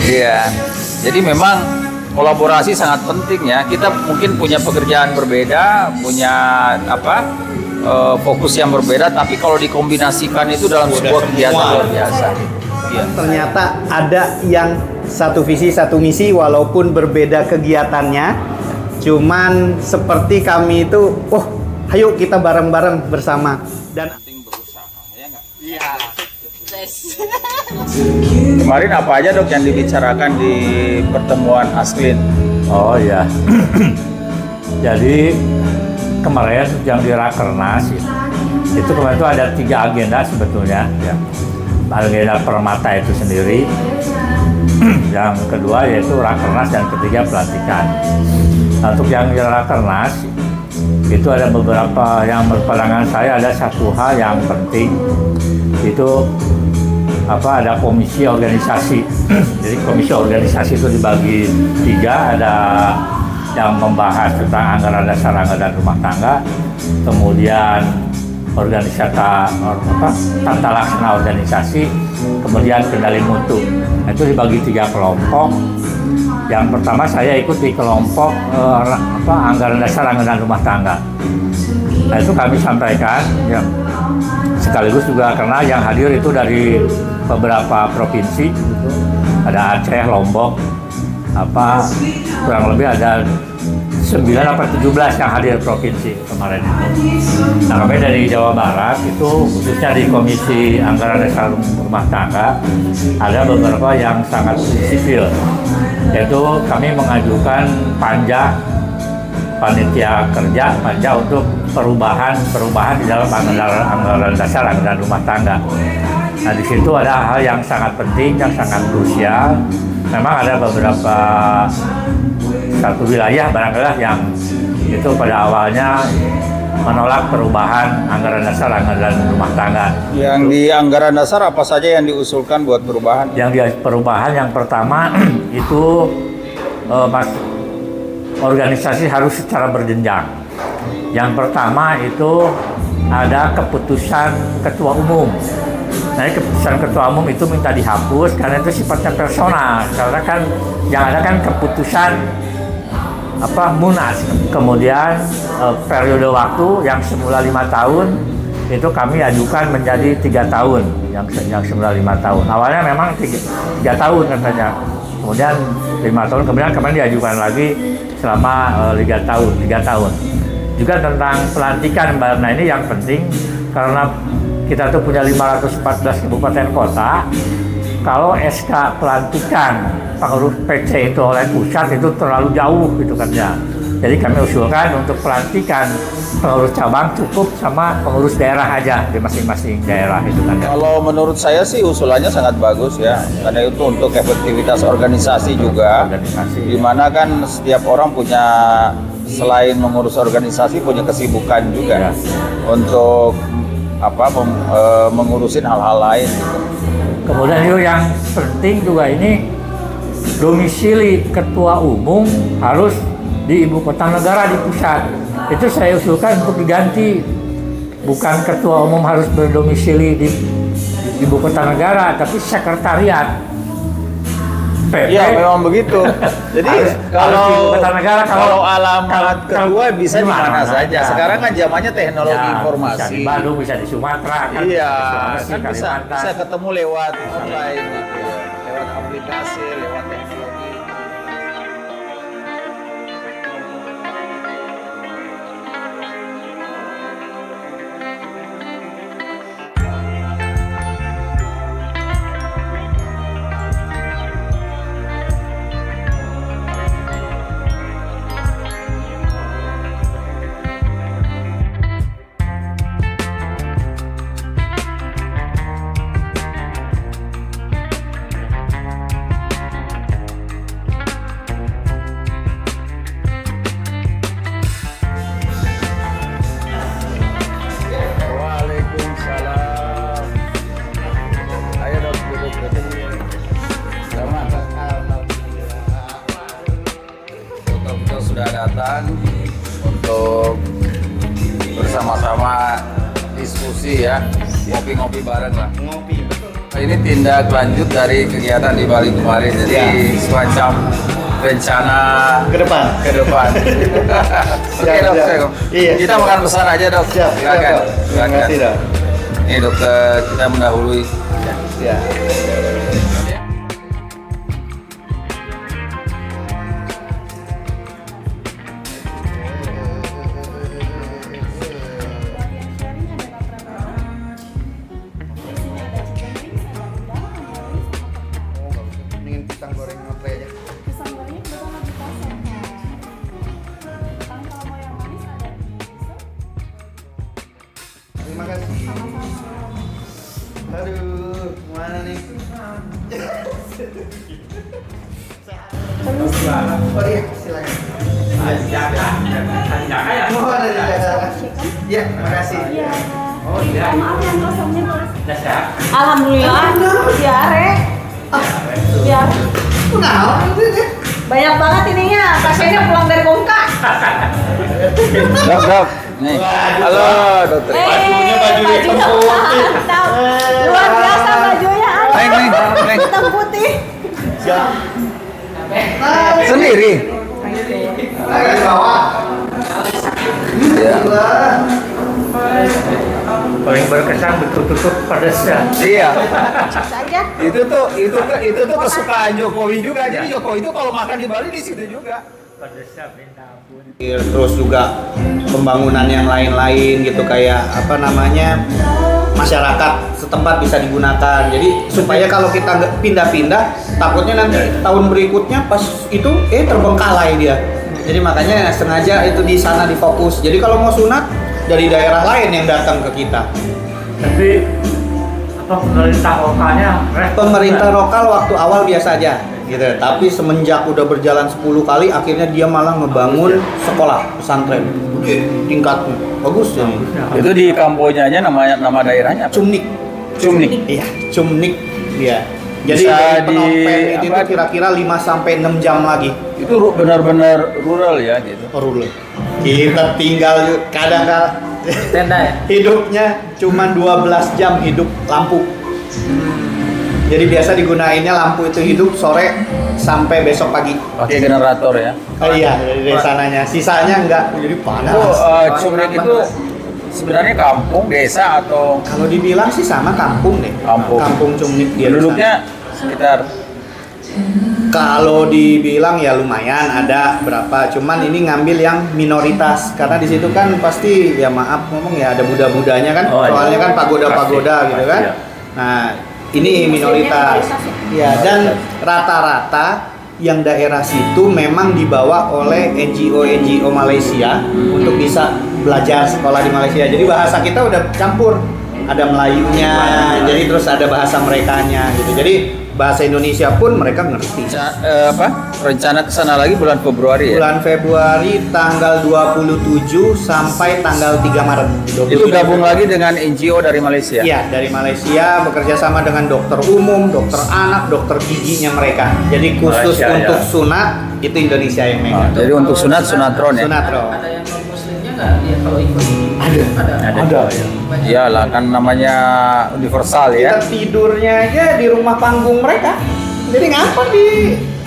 Iya. Jadi memang kolaborasi sangat penting ya. Kita mungkin punya pekerjaan berbeda, punya fokus yang berbeda, tapi kalau dikombinasikan itu dalam sebuah kegiatan luar biasa. Ya. Ternyata ada yang satu visi satu misi walaupun berbeda kegiatannya, cuman seperti kami itu, ayo kita bareng-bareng bersama dan Berusaha, ya nggak? iya. Kemarin apa aja dok yang dibicarakan di pertemuan Asklin? Oh ya, jadi kemarin yang di Rakernas itu kemarin itu ada 3 agenda sebetulnya ya. Agenda Permata itu sendiri, yang kedua yaitu Rakernas, dan ketiga pelantikan. Nah, untuk yang di Rakernas itu ada beberapa yang berpandangan saya ada satu hal yang penting, itu ada komisi organisasi. Jadi komisi organisasi itu dibagi 3, ada yang membahas tentang anggaran dasar, anggaran rumah tangga, kemudian tata laksana organisasi, kemudian kendali mutu. Itu dibagi 3 kelompok. Yang pertama saya ikut di kelompok anggaran dasar, anggaran rumah tangga. Nah itu kami sampaikan ya, sekaligus juga karena yang hadir itu dari beberapa provinsi, ada Aceh, Lombok, kurang lebih ada 9 atau 17 yang hadir provinsi kemarin itu. Nah kami dari Jawa Barat itu khususnya di Komisi Anggaran Dasar Rumah Tangga ada beberapa yang sangat prinsipil, yaitu kami mengajukan panitia kerja panja untuk perubahan di dalam anggaran dasar, anggaran rumah tangga. Nah di situ ada hal yang sangat penting, yang sangat krusial. Memang ada beberapa satu wilayah barangkali yang itu pada awalnya menolak perubahan anggaran dasar, anggaran rumah tangga. Yang di anggaran dasar apa saja yang diusulkan buat perubahan? Yang di perubahan yang pertama itu organisasi harus secara berjenjang. Yang pertama itu ada keputusan ketua umum. Nah, keputusan ketua umum itu minta dihapus karena itu sifatnya personal. Karena kan yang ada kan keputusan Munas. Kemudian periode waktu yang semula 5 tahun itu kami ajukan menjadi 3 tahun, yang semula 5 tahun. Awalnya memang 3 tahun katanya. Kemudian 5 tahun, kemudian kemarin diajukan lagi selama 3 tahun. Juga tentang pelantikan, Mbak. Nah ini yang penting karena kita tuh punya 514 kabupaten kota. Kalau SK pelantikan pengurus PC itu oleh pusat itu terlalu jauh gitu kan ya. Jadi kami usulkan untuk pelantikan pengurus cabang cukup sama pengurus daerah aja di masing-masing daerah itu kan ya. Kalau menurut saya sih usulannya sangat bagus ya, karena itu untuk efektivitas organisasi juga. Di mana kan setiap orang punya, selain mengurus organisasi, punya kesibukan juga untuk mengurusin hal-hal lain gitu. Kemudian itu yang penting juga ini domisili ketua umum harus di ibu kota negara, di pusat. Itu saya usulkan untuk diganti, bukan ketua umum harus berdomisili di ibu kota negara, tapi sekretariat PP. Iya memang begitu. Jadi kalau alamat kedua bisa di mana saja. Sekarang kan zamannya teknologi informasi. Bisa di Bandung, bisa di Sumatera. Kan iya, bisa kan bisa ketemu lewat online, gitu ya. Lewat aplikasi, lewat teknologi. Sudah datang untuk bersama-sama diskusi ya, ngopi-ngopi bareng lah. Ngopi, betul. Ini tindak lanjut dari kegiatan di Bali kemarin, jadi semacam rencana Ke depan. Oke dok, Iya. kita makan pesan aja dok. Siap. Silakan. Terima kasih dok. Ini dokter kita mendahului. Ya. Mendingan pisang goreng apa aja. Pisang gorengnya kebetulan lagi kosong, Kak. Kan kalau mau yang manis ada di dessert. Terima kasih. Aduh, mana nih? Oh iya, silakan. Oh, ada di dalam. Ya, makasih. Iya. Oh, iya. Maaf yang kosongnya boleh. Udah sehat? Alhamdulillah. Diare. Diare. Kenapa? Banyak banget ininya. Pasiennya pulang dari Bongka. Dok. Nih. Halo dokter. Bajunya baju hitam putih. Mantap. Luar biasa bajunya. Neng. Hitam putih. Siap. Sendiri. Lagi di bawah. Ya. Paling berkesan betul-betul pedasnya. Iya. Saja. Itu tuh kesukaan Jokowi juga. Jadi Jokowi itu kalau makan di Bali di situ juga. Pedasnya minta ampun. Terus juga pembangunan yang lain-lain gitu kayak apa namanya masyarakat setempat bisa digunakan. Jadi supaya kalau kita nggak pindah-pindah, takutnya nanti tahun berikutnya pas itu terbengkalai dia. Jadi makanya sengaja itu di sana difokus. Jadi kalau mau sunat dari daerah lain yang datang ke kita. Tapi apa pemerintah lokalnya? Pemerintah lokal waktu awal biasa aja gitu. Tapi semenjak udah berjalan 10 kali akhirnya dia malah ngebangun sekolah pesantren. Tingkatnya bagus ya. Itu di Kamboja aja nama daerahnya apa? Cumnik. Iya, Cumnik dia. Jadi Bisa dari di- Phnom Penh itu apa? kira-kira 5 sampai 6 jam lagi. Itu benar-benar rural ya gitu. Rule. Kita tinggal kadang-kadang Tenda ya? hidupnya cuma 12 jam hidup lampu. Jadi biasa digunainnya lampu itu hidup sore sampai besok pagi. Pakai generator ya. Iya, dari sananya. Sisanya enggak, jadi panas. Itu Cumrik itu sebenarnya kampung, desa atau Kalau dibilang sih sama kampung deh. Kampung. Cumnik dia. penduduknya sekitar Kalau dibilang ya lumayan ada berapa, cuman ini ngambil yang minoritas karena di situ kan pasti ya maaf ngomong ya ada Buddha-Budanya kan, Oh, iya. soalnya kan pagoda-pagoda Pasti, gitu pasti, kan. ya. Nah ini minoritas, ya dan rata-rata yang daerah situ memang dibawa oleh NGO Malaysia untuk bisa belajar sekolah di Malaysia. Jadi bahasa kita udah campur, ada Melayunya, jadi terus ada bahasa merekanya gitu. Jadi bahasa Indonesia pun mereka ngerti. rencana ke sana lagi bulan Februari ya. Bulan Februari tanggal 27 sampai tanggal 3 Maret. Itu gabung lagi dengan NGO dari Malaysia. Iya, dari Malaysia bekerja sama dengan dokter umum, dokter anak, dokter giginya mereka. Jadi khusus Malaysia, untuk ya. sunat itu Indonesia yang megang. Jadi untuk sunatron ya. Sunatron. Ada yang non muslimnya nggak dia kalau ikut? Ada. Iyalah kan namanya universal ya. Kita tidurnya aja di rumah panggung mereka. Jadi ngapa di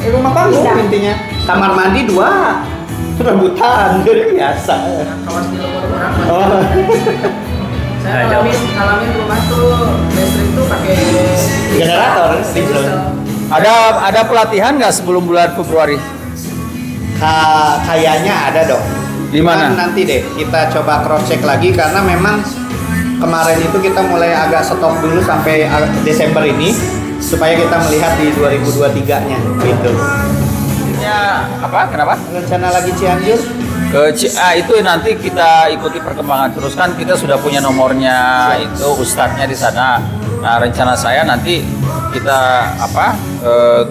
rumah panggung intinya. Kamar mandi 2, rebutan, jadi biasa. Kawan di luar orang. Oh. Saya ngalamin rumah tuh listrik tuh pakai Generator, diesel. Ada pelatihan nggak sebelum bulan Februari? Kayaknya ada dong. Di mana? Cuman nanti deh kita coba cross check lagi karena memang kemarin itu kita mulai agak stop dulu sampai Desember ini supaya kita melihat di 2023-nya gitu. Ya apa? Kenapa? Rencana lagi Cianjur? Itu nanti kita ikuti perkembangan terus kan kita sudah punya nomornya itu ustadznya di sana. Nah rencana saya nanti kita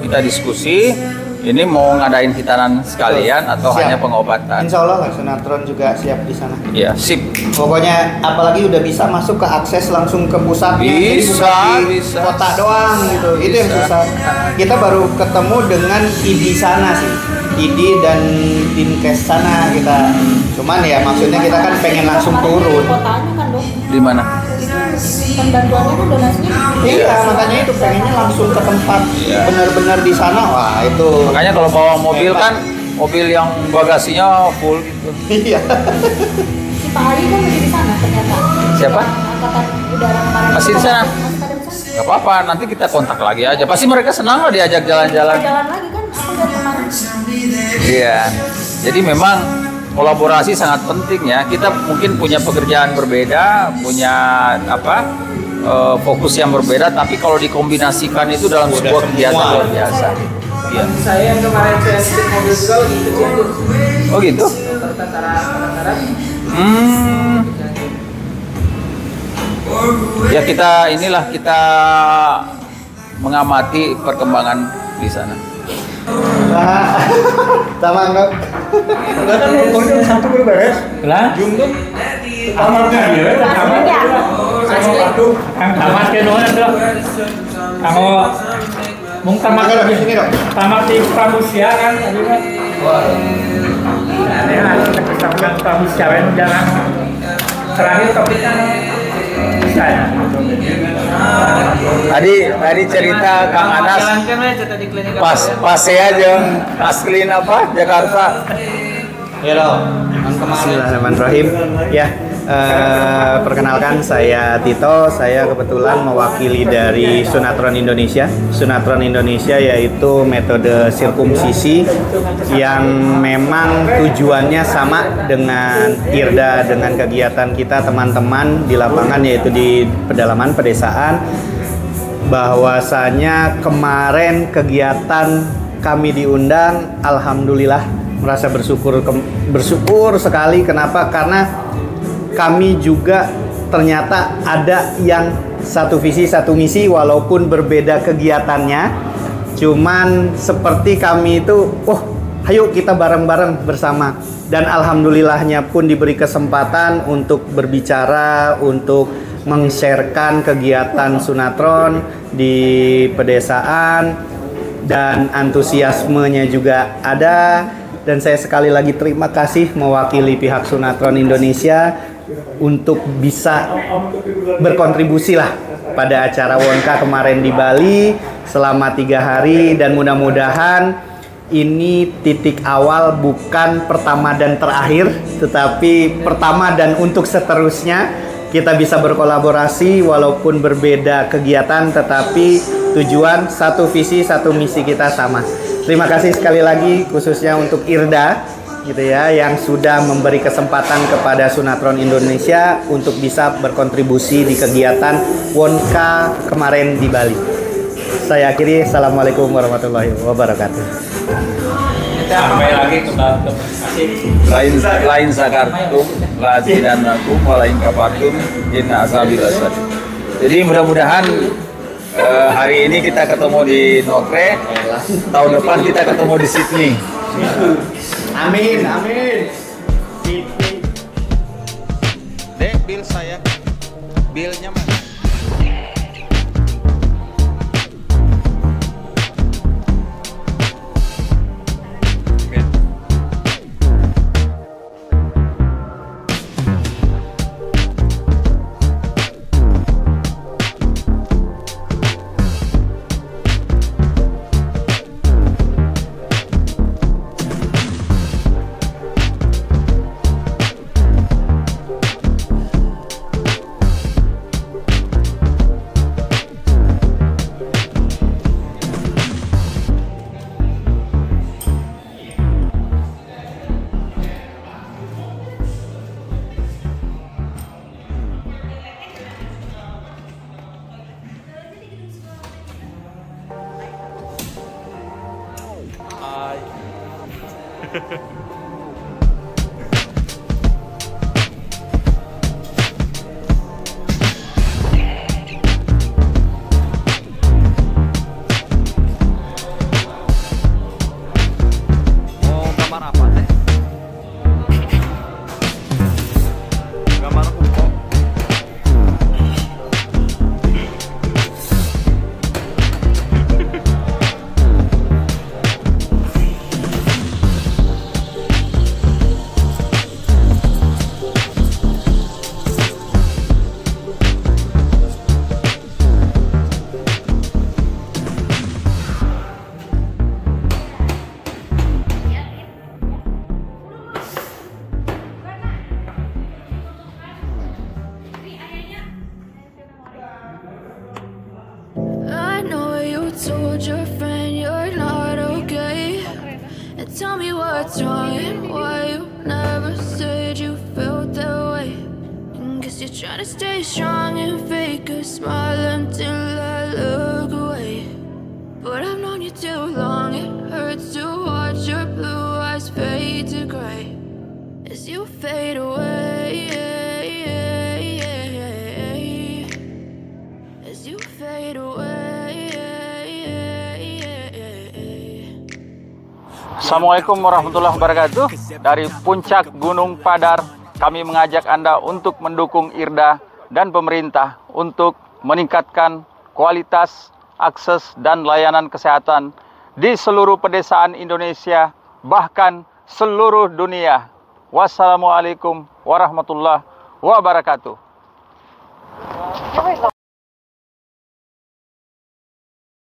kita diskusi ini mau ngadain hitanan sekalian atau Siap. hanya pengobatan. Insya Allah lah, Sunatron juga siap di sana. Iya sip. Pokoknya apalagi udah bisa masuk ke akses langsung ke pusatnya. Jadi Bisa, bukan di bisa. kota doang gitu. Itu yang Bisa. susah. Kita baru ketemu dengan ID sana sih. ID dan Dinkes sana kita. Cuman ya maksudnya kita kan pengen langsung turun. Kotanya kan dok. Di mana? Itu bantuannya kan donasinya. Iya, makanya itu pengennya langsung ke tempat benar-benar di sana. Wah, itu Makanya kalau bawa mobil kan mobil yang bagasinya full gitu. iya. Si Pak Ali kan masih di sana ternyata. Siapa? Angkatan udara kemarin. Masih di sana? Masih ada di sana. Gak apa-apa, nanti kita kontak lagi aja. Pasti mereka senang lah diajak jalan-jalan. Jalan lagi kan aku lihat kemarin. Iya. Jadi memang kolaborasi sangat penting ya. Kita mungkin punya pekerjaan berbeda, punya fokus yang berbeda, tapi kalau dikombinasikan itu dalam sebuah kegiatan luar biasa. Iya. Saya yang kemarin saya nitip mobil juga lagi ikut itu. Oh gitu? Tataran. Ya kita mengamati perkembangan di sana. Nah, sama enggak? Enggak kan pokoknya satu beres. Lah, jumlah kamarnya dia. Aslinya. Kang tamat ke nuhun tuh. Kamu mung tamat di sini dong. tamat di Pramusia kan tadi kan. Aneh lah, kita Pramusia kan jangan terakhir topiknya bisa ya. Tadi cerita Kang Anas Jalankan aja tadi klinik pas saya jeung Asklin Jakarta. Bismillahirrahmanirrahim. Ya, perkenalkan saya Tito. Saya kebetulan mewakili dari Sunatron Indonesia. Sunatron Indonesia yaitu metode sirkumsisi yang memang tujuannya sama dengan IRDA, dengan kegiatan kita teman-teman di lapangan, yaitu di pedalaman pedesaan. Bahwasanya kemarin kegiatan kami diundang, alhamdulillah merasa bersyukur sekali. Kenapa? Karena kami juga ternyata ada yang satu visi satu misi walaupun berbeda kegiatannya, cuman seperti kami itu ayo kita bareng-bareng bersama, dan alhamdulillahnya pun diberi kesempatan untuk berbicara, untuk meng-sharekan kegiatan Sunatron di pedesaan, dan antusiasmenya juga ada. Dan saya sekali lagi terima kasih mewakili pihak Sunatron Indonesia untuk bisa berkontribusi lah pada acara Wonka kemarin di Bali selama 3 hari, dan mudah-mudahan ini titik awal, bukan pertama dan terakhir, tetapi pertama dan untuk seterusnya kita bisa berkolaborasi walaupun berbeda kegiatan, tetapi tujuan satu, visi satu, misi kita sama. Terima kasih sekali lagi khususnya untuk IRDA gitu ya, yang sudah memberi kesempatan kepada Sunatron Indonesia untuk bisa berkontribusi di kegiatan Wonka kemarin di Bali. Saya akhiri, assalamualaikum warahmatullahi wabarakatuh. Sampai lagi ke Lain sakartum, latihan aku, walain kapatum, inna asabil asad. Jadi mudah-mudahan hari ini kita ketemu di Nokre, tahun depan kita ketemu di Sydney. Amin, amin. Dek, bil saya, bilnya mana? tell me what's wrong and why you never said you felt that way. And guess you're trying to stay strong and fake a smile until I look away. But I've known you too long, it hurts to watch your blue eyes fade to gray as you fade away. As you fade away. Assalamualaikum warahmatullahi wabarakatuh. Dari puncak Gunung Padar, kami mengajak Anda untuk mendukung IRDA dan pemerintah untuk meningkatkan kualitas, akses, dan layanan kesehatan di seluruh pedesaan Indonesia, bahkan seluruh dunia. Wassalamualaikum warahmatullahi wabarakatuh.